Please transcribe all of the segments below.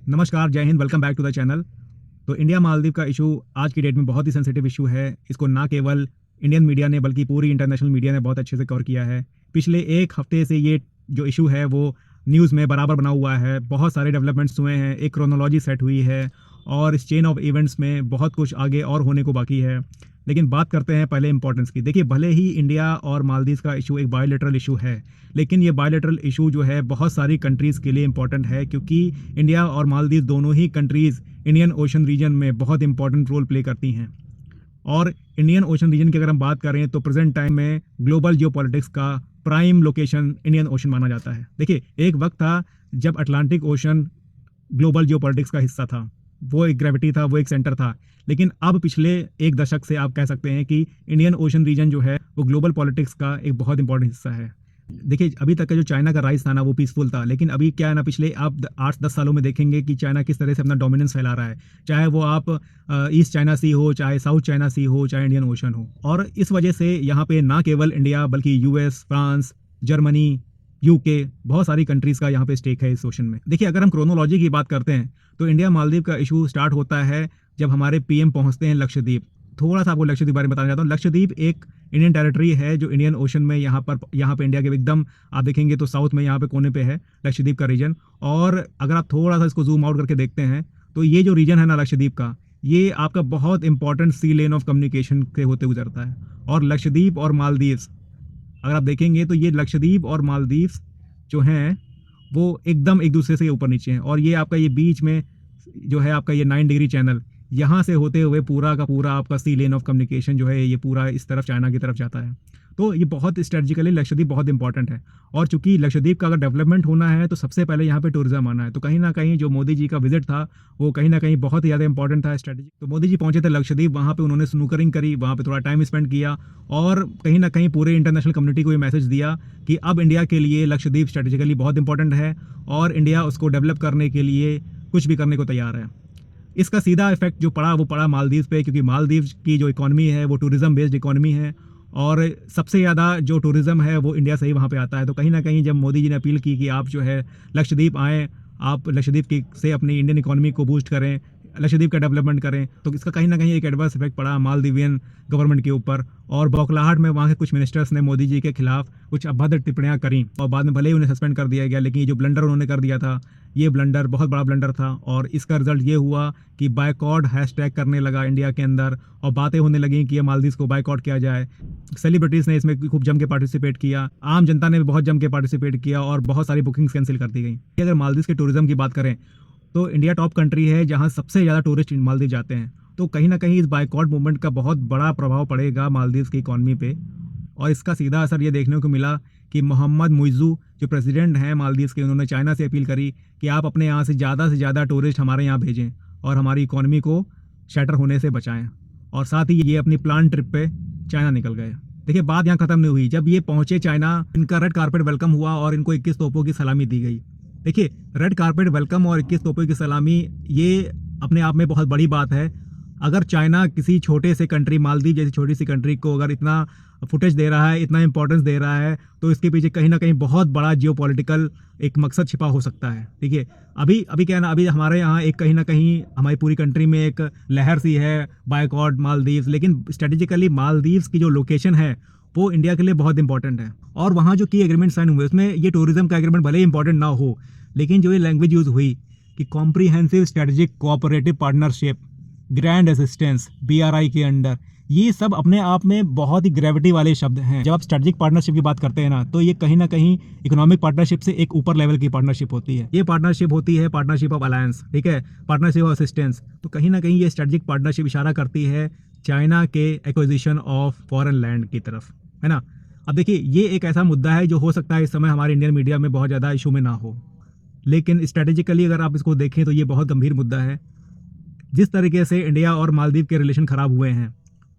नमस्कार, जय हिंद, welcome back to the channel. तो इंडिया मालदीव का इशू आज की डेट में बहुत ही सेंसिटिव इशू है। इसको ना केवल इंडियन मीडिया ने बल्कि पूरी इंटरनेशनल मीडिया ने बहुत अच्छे से कवर किया है। पिछले एक हफ्ते से ये जो इशू है वो न्यूज़ में बराबर बना हुआ है। बहुत सारे डेवलपमेंट्स हुए हैं, एक क्रोनोलॉजी सेट हुई है और इस चेन ऑफ इवेंट्स में बहुत कुछ आगे और होने को बाकी है। लेकिन बात करते हैं पहले इंपॉर्टेंस की। देखिए, भले ही इंडिया और मालदीव का इशू एक बायोलेटरल इशू है, लेकिन ये बायोलेटरल इशू जो है बहुत सारी कंट्रीज़ के लिए इंपॉर्टेंट है, क्योंकि इंडिया और मालदीव दोनों ही कंट्रीज़ इंडियन ओशन रीजन में बहुत इंपॉर्टेंट रोल प्ले करती हैं। और इंडियन ओशन रीजन की अगर हम बात करें तो प्रेजेंट टाइम में ग्लोबल जियोपॉलिटिक्स का प्राइम लोकेशन इंडियन ओशन माना जाता है। देखिए, एक वक्त था जब अटलांटिक ओशन ग्लोबल जियोपॉलिटिक्स का हिस्सा था, वो एक ग्रेविटी था, वो एक सेंटर था। लेकिन अब पिछले एक दशक से आप कह सकते हैं कि इंडियन ओशन रीजन जो है वो ग्लोबल पॉलिटिक्स का एक बहुत इंपॉर्टेंट हिस्सा है। देखिए, अभी तक का जो चाइना का राइज था ना, वो पीसफुल था, लेकिन अभी क्या है ना, पिछले आप 8-10 सालों में देखेंगे कि चाइना किस तरह से अपना डोमिनेंस फैला रहा है। चाहे वो आप ईस्ट चाइना सी हो, चाहे साउथ चाइना सी हो, चाहे इंडियन ओशन हो। और इस वजह से यहाँ पे ना केवल इंडिया बल्कि यूएस, फ्रांस, जर्मनी, यूके, बहुत सारी कंट्रीज़ का यहाँ पे स्टेक है इस ओशन में। देखिए, अगर हम क्रोनोलॉजी की बात करते हैं तो इंडिया मालदीव का इशू स्टार्ट होता है जब हमारे पीएम पहुँचते हैं लक्षद्वीप। थोड़ा सा आपको लक्षद्वीप के बारे में बताना चाहता हूँ। लक्षद्वीप एक इंडियन टेरिटरी है जो इंडियन ओशन में यहाँ पे इंडिया के एकदम आप देखेंगे तो साउथ में यहाँ पे कोने पे है लक्षद्वीप का रीजन। और अगर आप थोड़ा सा इसको जूम आउट करके देखते हैं तो ये जो रीजन है ना लक्षद्वीप का, ये आपका बहुत important sea lane of communication के होते गुजरता है। और लक्षद्वीप और मालदीव्स अगर आप देखेंगे तो ये लक्षद्वीप और मालदीव्स जो हैं वो एकदम एक दूसरे से ऊपर नीचे हैं। और ये आपका ये बीच में जो है आपका ये 9 डिग्री चैनल, यहाँ से होते हुए पूरा का पूरा आपका सी लेन ऑफ कम्युनिकेशन जो है ये पूरा इस तरफ चाइना की तरफ जाता है। तो ये बहुत स्ट्रेटजिकली लक्षद्वीप बहुत इंपॉर्टेंट है। और चूंकि लक्षद्वीप का अगर डेवलपमेंट होना है तो सबसे पहले यहाँ पे टूरिज्म आना है। तो कहीं ना कहीं जो मोदी जी का विजिट था वो कहीं ना कहीं बहुत ही ज़्यादा इंपॉर्टेंट था स्ट्रेटजी। तो मोदी जी पहुंचे थे लक्षद्वीप, वहाँ पे उन्होंने स्नूकरिंग करी, वहाँ पे थोड़ा टाइम स्पेंड किया और कहीं ना कहीं पूरे इंटरनेशनल कम्युनिटी को ये मैसेज दिया कि अब इंडिया के लिए लक्षद्वीप स्ट्रेटेजिकली बहुत इंपॉर्टेंट है और इंडिया उसको डेवलप करने के लिए कुछ भी करने को तैयार है। इसका सीधा इफेक्ट जो पड़ा वो पड़ा मालदीव पे, क्योंकि मालदीव की जो इकॉनमी है वो टूरिज्म बेस्ड इकॉनमी है और सबसे ज़्यादा जो टूरिज्म है वो इंडिया से ही वहाँ पे आता है। तो कहीं ना कहीं जब मोदी जी ने अपील की कि आप जो है लक्षद्वीप आएँ, आप लक्षद्वीप की से अपनी इंडियन इकॉनमी को बूस्ट करें, लक्षद्वीप का डेवलपमेंट करें, तो इसका कहीं ना कहीं एक एडवर्स इफेक्ट पड़ा मालदीवियन गवर्नमेंट के ऊपर। और बौखलाहट में वहाँ के कुछ मिनिस्टर्स ने मोदी जी के खिलाफ कुछ अभद्र टिप्पणियाँ करी और बाद में भले ही उन्हें सस्पेंड कर दिया गया, लेकिन ये जो ब्लंडर उन्होंने कर दिया था ये ब्लंडर बहुत बड़ा ब्लंडर था। और इसका रिजल्ट ये हुआ कि बायकॉट हैशटैग करने लगा इंडिया के अंदर और बातें होने लगी कि ये मालदीव को बायकॉट किया जाए। सेलिब्रिटीज़ ने इसमें खूब जम के पार्टिसिपेट किया, आम जनता ने भी बहुत जम के पार्टिसिपेट किया और बहुत सारी बुकिंग्स कैंसिल कर दी गई। अगर मालदीव के टूरिज्म की बात करें तो इंडिया टॉप कंट्री है जहां सबसे ज़्यादा टूरिस्ट मालदीव जाते हैं। तो कहीं ना कहीं इस बायकॉट मूवमेंट का बहुत बड़ा प्रभाव पड़ेगा मालदीव की इकॉनमी पे। और इसका सीधा असर ये देखने को मिला कि मोहम्मद मुइज़ू जो प्रेसिडेंट हैं मालदीव के, उन्होंने चाइना से अपील करी कि आप अपने यहाँ से ज़्यादा टूरिस्ट हमारे यहाँ भेजें और हमारी इकॉनमी को शटर होने से बचाएं। और साथ ही ये अपनी प्लान ट्रिप पे चाइना निकल गए। देखिए, बात यहाँ ख़त्म नहीं हुई। जब ये पहुँचे चाइना, इनका रेड कारपेट वेलकम हुआ और इनको 21 तोपों की सलामी दी गई। देखिए, रेड कारपेट वेलकम और 21 तोपों की सलामी ये अपने आप में बहुत बड़ी बात है। अगर चाइना किसी छोटे से कंट्री, मालदीव जैसी छोटी सी कंट्री को अगर इतना फुटेज दे रहा है, इतना इंपॉर्टेंस दे रहा है, तो इसके पीछे कहीं ना कहीं बहुत बड़ा जियोपॉलिटिकल एक मकसद छिपा हो सकता है। ठीक है, अभी क्या है ना, अभी हमारे यहाँ एक कहीं ना कहीं हमारी पूरी कंट्री में एक लहर सी है बायकॉट मालदीव, लेकिन स्ट्रेटेजिकली मालदीव की जो लोकेशन है वो इंडिया के लिए बहुत इंपॉर्टेंट है। और वहाँ जो की एग्रीमेंट साइन हुए उसमें ये टूरिज्म का एग्रीमेंट भले ही इंपॉर्टेंट ना हो, लेकिन जो ये लैंग्वेज यूज़ हुई कि comprehensive strategic cooperative partnership, grand assistance BRI के अंडर, ये सब अपने आप में बहुत ही ग्रेविटी वाले शब्द हैं। जब आप स्ट्रेटेजिक पार्टनरशिप की बात करते हैं ना, तो ये कहीं ना कहीं इकोनॉमिक पार्टनरशिप से एक ऊपर लेवल की पार्टनरशिप होती है। ये पार्टनरशिप होती है पार्टनरशिप ऑफ अलायंस, ठीक है, पार्टनरशिप ऑफ असिस्टेंस। तो कहीं ना कहीं ये स्ट्रेटेजिक पार्टनरशिप इशारा करती है चाइना के एक्विजिशन ऑफ फॉरेन लैंड की तरफ, है ना। अब देखिए, ये एक ऐसा मुद्दा है जो हो सकता है इस समय हमारे इंडियन मीडिया में बहुत ज़्यादा इशू में ना हो, लेकिन स्ट्रेटेजिकली अगर आप इसको देखें तो ये बहुत गंभीर मुद्दा है। जिस तरीके से इंडिया और मालदीव के रिलेशन ख़राब हुए हैं,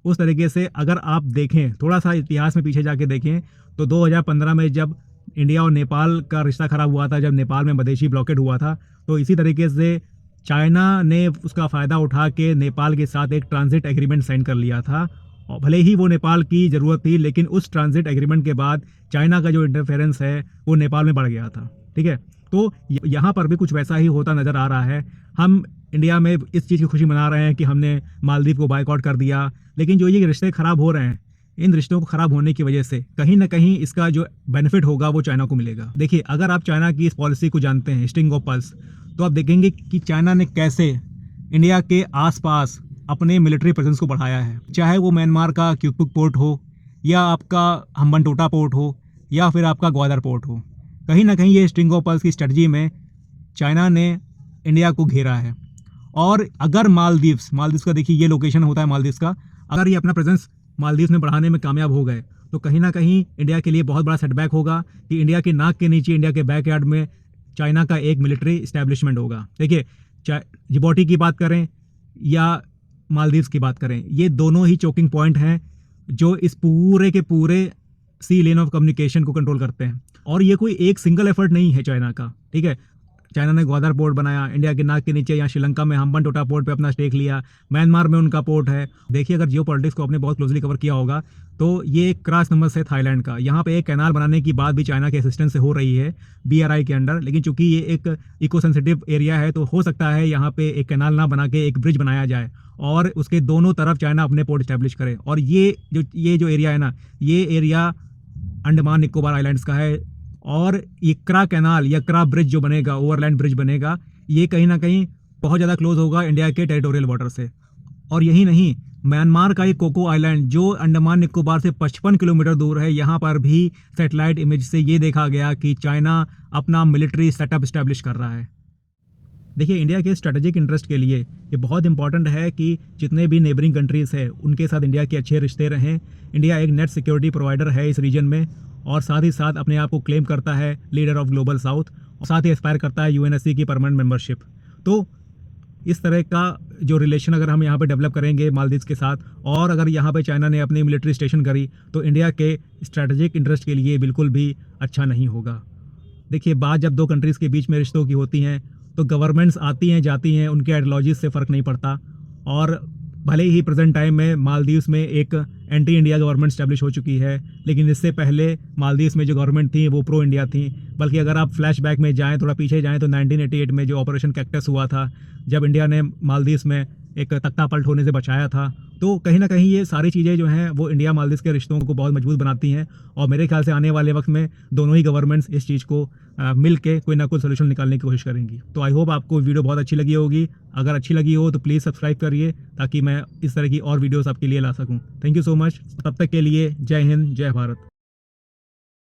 उस तरीके से अगर आप देखें, थोड़ा सा इतिहास में पीछे जाके देखें, तो 2015 में जब इंडिया और नेपाल का रिश्ता ख़राब हुआ था, जब नेपाल में मधेशी ब्लॉकेट हुआ था, तो इसी तरीके से चाइना ने उसका फ़ायदा उठा के नेपाल के साथ एक ट्रांजिट एग्रीमेंट साइन कर लिया था। और भले ही वो नेपाल की ज़रूरत थी, लेकिन उस ट्रांजिट एग्रीमेंट के बाद चाइना का जो इंटरफेरेंस है वो नेपाल में बढ़ गया था। ठीक है, तो यहाँ पर भी कुछ वैसा ही होता नज़र आ रहा है। हम इंडिया में इस चीज़ की खुशी मना रहे हैं कि हमने मालदीव को बायकॉट कर दिया, लेकिन जो ये रिश्ते ख़राब हो रहे हैं, इन रिश्तों को ख़राब होने की वजह से कहीं ना कहीं इसका जो बेनिफिट होगा वो चाइना को मिलेगा। देखिए, अगर आप चाइना की इस पॉलिसी को जानते हैं, स्ट्रिंग ऑफ पर्ल्स, तो आप देखेंगे कि चाइना ने कैसे इंडिया के आसपास अपने मिलिट्री प्रेजेंस को बढ़ाया है। चाहे वो म्यांमार का क्यूपुक पोर्ट हो, या आपका हम्बनटोटा पोर्ट हो, या फिर आपका ग्वादर पोर्ट हो, कहीं ना कहीं ये स्ट्रिंग ऑफ पर्ल्स की स्ट्रेटजी में चाइना ने इंडिया को घेरा है। और अगर मालदीव्स का देखिए ये लोकेशन होता है मालदीव्स का, अगर ये अपना प्रेजेंस मालदीव्स में बढ़ाने में कामयाब हो गए तो कहीं ना कहीं इंडिया के लिए बहुत बड़ा सेटबैक होगा कि इंडिया के नाक के नीचे, इंडिया के बैकयार्ड में चाइना का एक मिलिट्री इस्टेब्लिशमेंट होगा। देखिए, जिबौटी की बात करें या मालदीव्स की बात करें, ये दोनों ही चोकिंग पॉइंट हैं जो इस पूरे के पूरे सी लेन ऑफ कम्युनिकेशन को कंट्रोल करते हैं। और ये कोई एक सिंगल एफर्ट नहीं है चाइना का, ठीक है। चाइना ने ग्वादर पोर्ट बनाया इंडिया के नाक के नीचे, यहाँ श्रीलंका में हम्बनटोटा पोर्ट पे अपना स्टेक लिया, म्यांमार में उनका पोर्ट है। देखिए, अगर जियो पॉलिटिक्स को आपने बहुत क्लोजली कवर किया होगा तो ये एक क्रॉस नंबर है थाईलैंड का। यहाँ पे एक कैनाल बनाने की बात भी चाइना के असिस्टेंस से हो रही है BRI के अंडर, लेकिन चूंकि ये एक इको सेंसिटिव एरिया है तो हो सकता है यहाँ पे एक कैनाल ना बना के एक ब्रिज बनाया जाए और उसके दोनों तरफ चाइना अपने पोर्ट स्टैब्लिश करे। और ये जो एरिया है ना, ये एरिया अंडमान निकोबार आइलैंड्स का है। और इक्रा कैनाल या क्रा ब्रिज जो बनेगा, ओवरलैंड ब्रिज बनेगा, ये कहीं ना कहीं बहुत ज़्यादा क्लोज होगा इंडिया के टेरिटोरियल वाटर से। और यही नहीं, म्यांमार का एक कोको आइलैंड जो अंडमान निकोबार से 55 किलोमीटर दूर है, यहाँ पर भी सैटेलाइट इमेज से ये देखा गया कि चाइना अपना मिलिट्री सेटअप इस्टेब्लिश कर रहा है। देखिए, इंडिया के स्ट्रेटेजिक इंटरेस्ट के लिए ये बहुत इंपॉर्टेंट है कि जितने भी नेबरिंग कंट्रीज़ हैं उनके साथ इंडिया के अच्छे रिश्ते रहें। इंडिया एक नेट सिक्योरिटी प्रोवाइडर है इस रीजन में, और साथ ही साथ अपने आप को क्लेम करता है लीडर ऑफ ग्लोबल साउथ, और साथ ही एस्पायर करता है UNSC की परमानेंट मेंबरशिप। तो इस तरह का जो रिलेशन अगर हम यहाँ पे डेवलप करेंगे मालदीव्स के साथ, और अगर यहाँ पे चाइना ने अपनी मिलिट्री स्टेशन करी, तो इंडिया के स्ट्रेटेजिक इंटरेस्ट के लिए बिल्कुल भी अच्छा नहीं होगा। देखिए, बात जब दो कंट्रीज़ के बीच में रिश्तों की होती हैं तो गवर्नमेंट्स आती हैं जाती हैं, उनके आइडियोलॉजीज से फ़र्क नहीं पड़ता। और भले ही प्रेजेंट टाइम में मालदीव्स में एक एंटी इंडिया गवर्नमेंट स्टैब्लिश हो चुकी है, लेकिन इससे पहले मालदीव्स में जो गवर्नमेंट थी वो प्रो इंडिया थी। बल्कि अगर आप फ्लैशबैक में जाएं, थोड़ा पीछे जाएं, तो 1988 में जो ऑपरेशन कैक्टस हुआ था, जब इंडिया ने मालदीव्स में एक तख्ता पलट होने से बचाया था, तो कहीं ना कहीं ये सारी चीज़ें जो हैं वो इंडिया मालदीव्स के रिश्तों को बहुत मजबूत बनाती हैं। और मेरे ख्याल से आने वाले वक्त में दोनों ही गवर्नमेंट्स इस चीज़ को मिल के कोई ना कोई सोल्यूशन निकालने की कोशिश करेंगी। तो आई होप आपको वीडियो बहुत अच्छी लगी होगी। अगर अच्छी लगी हो तो प्लीज़ सब्सक्राइब करिए ताकि मैं इस तरह की और वीडियोस आपके लिए ला सकूं। Thank you so much. तब तक के लिए जय हिंद, जय भारत।